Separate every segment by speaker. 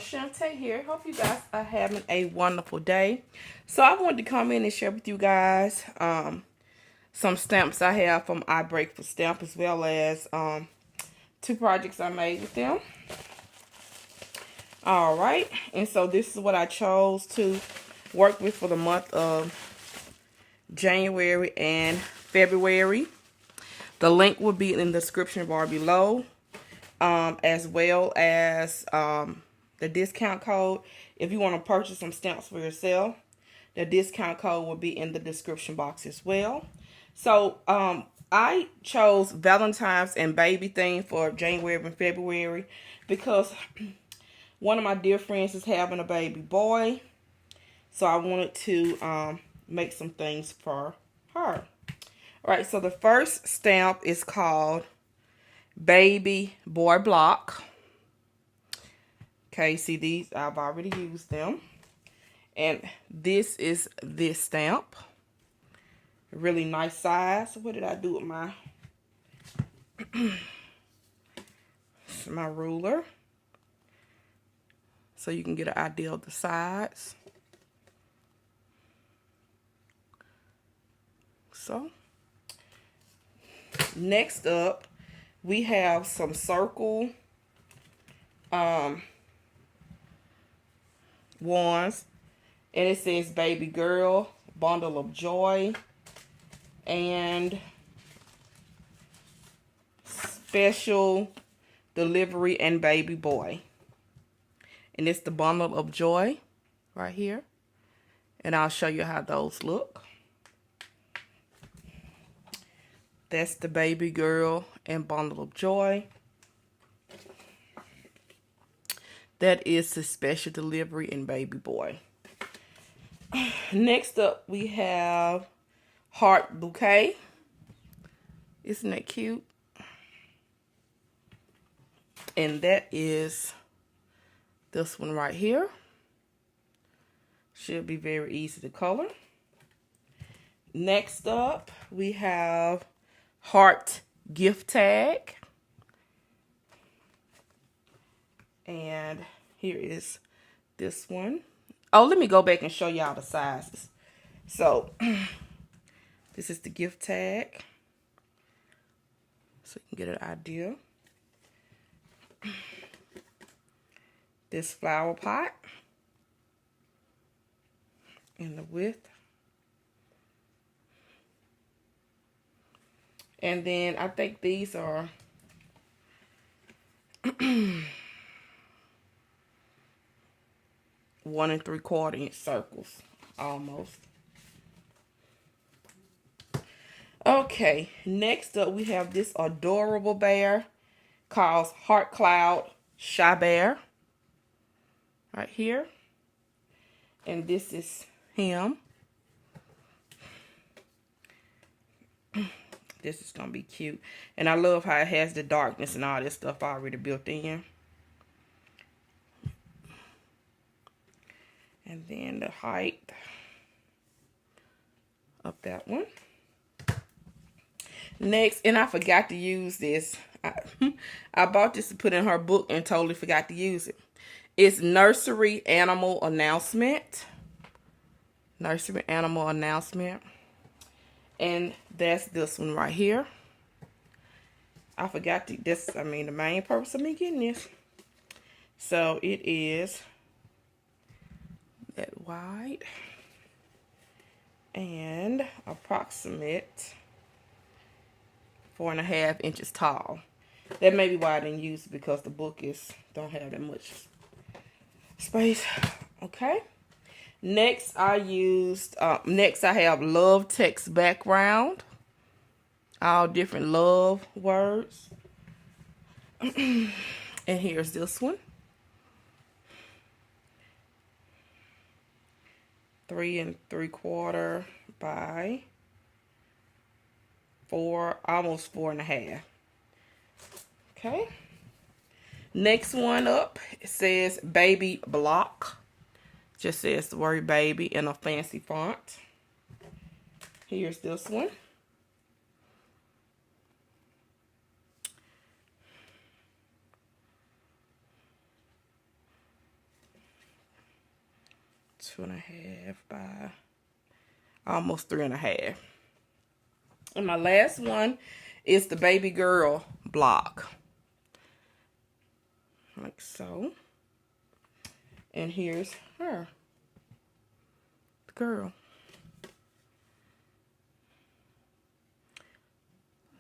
Speaker 1: Shanta here. Hope you guys are having a wonderful day. So I wanted to come in and share with you guys some stamps I have from I Break for Stamp, as well as two projects I made with them. Alright, and so this is what I chose to work with for the month of January and February. The link will be in the description bar below, as well as the discount code. If you want to purchase some stamps for yourself, the discount code will be in the description box as well. So I chose Valentine's and baby theme for January and February because one of my dear friends is having a baby boy. So I wanted to make some things for her. Alright, so the first stamp is called Baby Boy Block. Okay, see these? I've already used them. And this is this stamp. Really nice size. What did I do with my my ruler? So you can get an idea of the size. So, next up, we have some circle ones, and it says Baby Girl, Bundle of Joy, and Special Delivery and Baby Boy. And it's the Bundle of Joy right here, and I'll show you how those look. That's the Baby Girl and Bundle of Joy. That is the Special Delivery and Baby Boy. Next up, we have Heart Bouquet. Isn't that cute? And that is this one right here. Should be very easy to color. Next up, we have Heart Gift Tag. And here is this one. Oh, let me go back and show y'all the sizes. So, this is the gift tag. So you can get an idea. This flower pot. In the width. And then I think these are 1 3/4 inch circles, almost. Okay, next up we have this adorable bear called Heart Cloud Shy Bear. Right here. And this is him. This is going to be cute. And I love how it has the darkness and all this stuff already built in. And then the height of that one. Next, and I forgot to use this. I bought this to put in her book and totally forgot to use it. It's Nursery Animal Announcement. Nursery Animal Announcement. And that's this one right here. I forgot to, the main purpose of me getting this. So it is that wide and approximate 4.5 inches tall. That may be why I didn't use it, because the book don't have that much space. Okay. Next, I have love text background. All different love words. And here's this one. 3 3/4 by 4, almost 4.5. Okay. Next one up, it says Baby Block. Just says the word baby in a fancy font. Here's this one. 2.5 by almost 3.5. And my last one is the baby girl block. Like so. And here's her. The girl.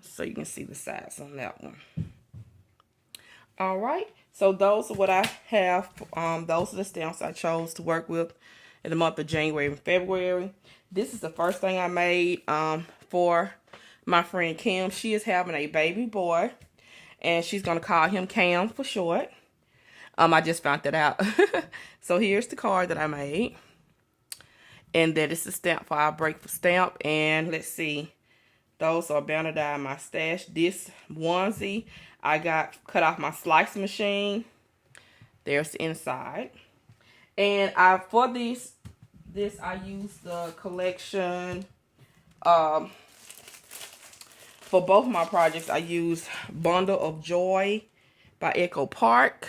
Speaker 1: So you can see the size on that one. All right. So those are what I have. Those are the stamps I chose to work with in the month of January and February. This is the first thing I made for my friend Kim. She is having a baby boy, and she's going to call him Cam for short. I just found that out. So here's the card that I made. And that is the stamp for our break for stamp. And let's see. Those are bound to die in my stash. This onesie I got cut off my slice machine. There's the inside. And for this I used the collection. For both my projects, I used Bundle of Joy by Echo Park.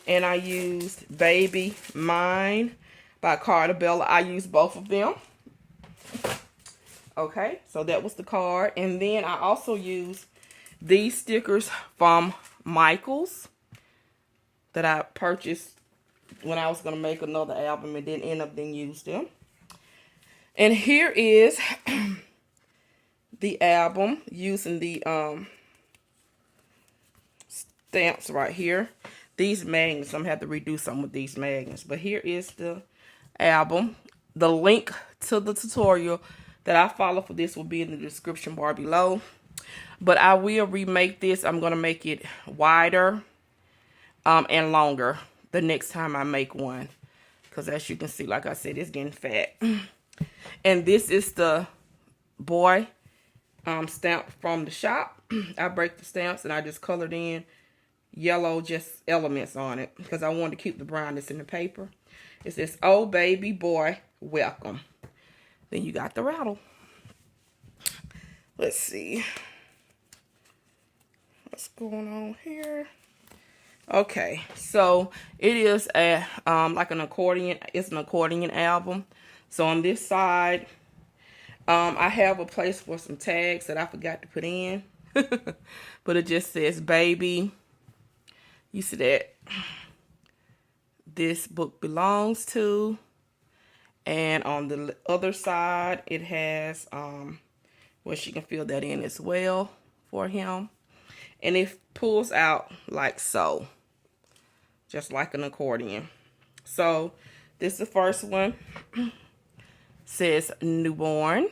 Speaker 1: And I used Baby Mine by Carter Bella. I used both of them. Okay, so that was the card. And then I also used these stickers from Michaels that I purchased when I was going to make another album and then end up being used them. And here is the album using the stamps right here. These magnets, I'm going to have to redo some of these magnets. But here is the album. The link to the tutorial that I follow for this will be in the description bar below. But I will remake this. I'm going to make it wider and longer the next time I make one. Because as you can see, like I said, it's getting fat. And this is the boy stamp from the shop. I break the stamps and I just colored in yellow just elements on it because I wanted to keep the brownness in the paper. It says, "Oh baby boy, welcome." Then you got the rattle. Let's see what's going on here. Okay, so it is a like an accordion. It's an accordion album. So on this side, I have a place for some tags that I forgot to put in, but it just says "baby." You see that this book belongs to. And on the other side, it has where she can fill that in as well for him. And it pulls out like so, just like an accordion. So this is the first one. Says newborn.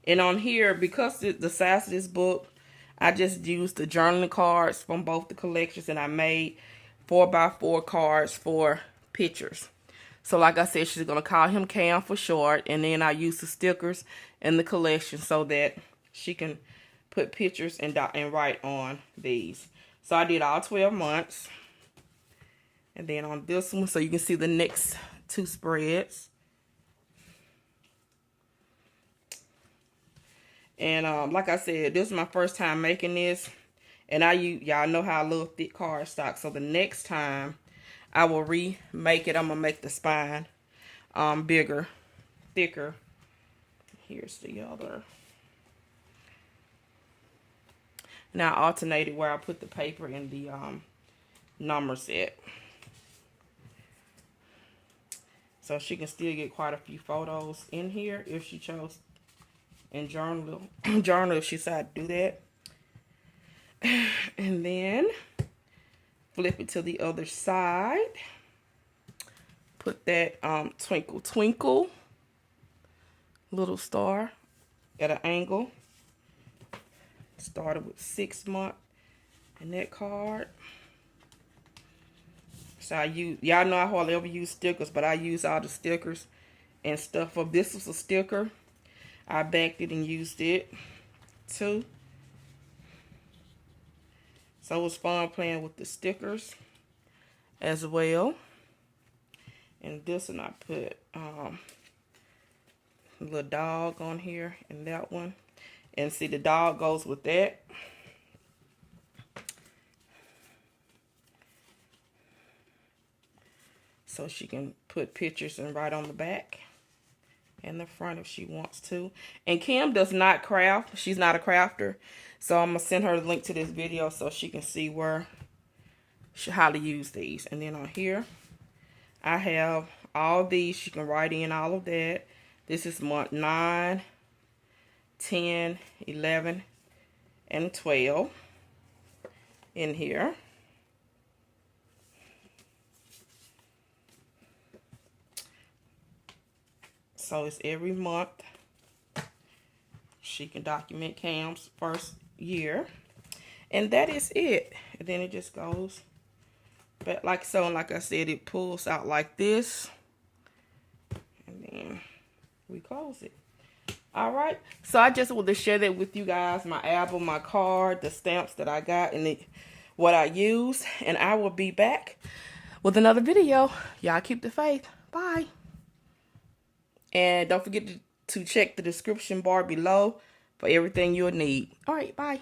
Speaker 1: And on here, because the size of this book, I just used the journaling cards from both the collections, and I made 4x4 cards for pictures. So like I said, she's going to call him Cam for short. And then I use the stickers in the collection so that she can put pictures and write on these. So I did all 12 months. And then on this one, so you can see the next two spreads. And like I said, this is my first time making this. And y'all know how I love thick cardstock. So the next time I will remake it. I'm going to make the spine bigger, thicker. Here's the other. Now I alternated where I put the paper and the number set. So she can still get quite a few photos in here if she chose. And journal if she decided to do that. And then flip it to the other side. Put that twinkle twinkle little star at an angle. Started with 6 months in that card. So y'all know I hardly ever use stickers, but I use all the stickers and stuff. For this was a sticker. I backed it and used it too. So it was fun playing with the stickers as well. And this one I put a little dog on here and that one. And see, the dog goes with that. so she can put pictures and write on the back and the front if she wants to. And Kim does not craft. She's not a crafter. So I'm going to send her the link to this video so she can see how to use these. And then on here, I have all these. She can write in all of that. This is month 9, 10, 11, and 12 in here. So it's every month. She can document Cam's first year. And that is it. And then it just goes back like so. And like I said, it pulls out like this. And then we close it. Alright. So I just wanted to share that with you guys. My album, my card, the stamps that I got, and what I use. And I will be back with another video. Y'all keep the faith. Bye. And don't forget to check the description bar below for everything you'll need. All right, bye.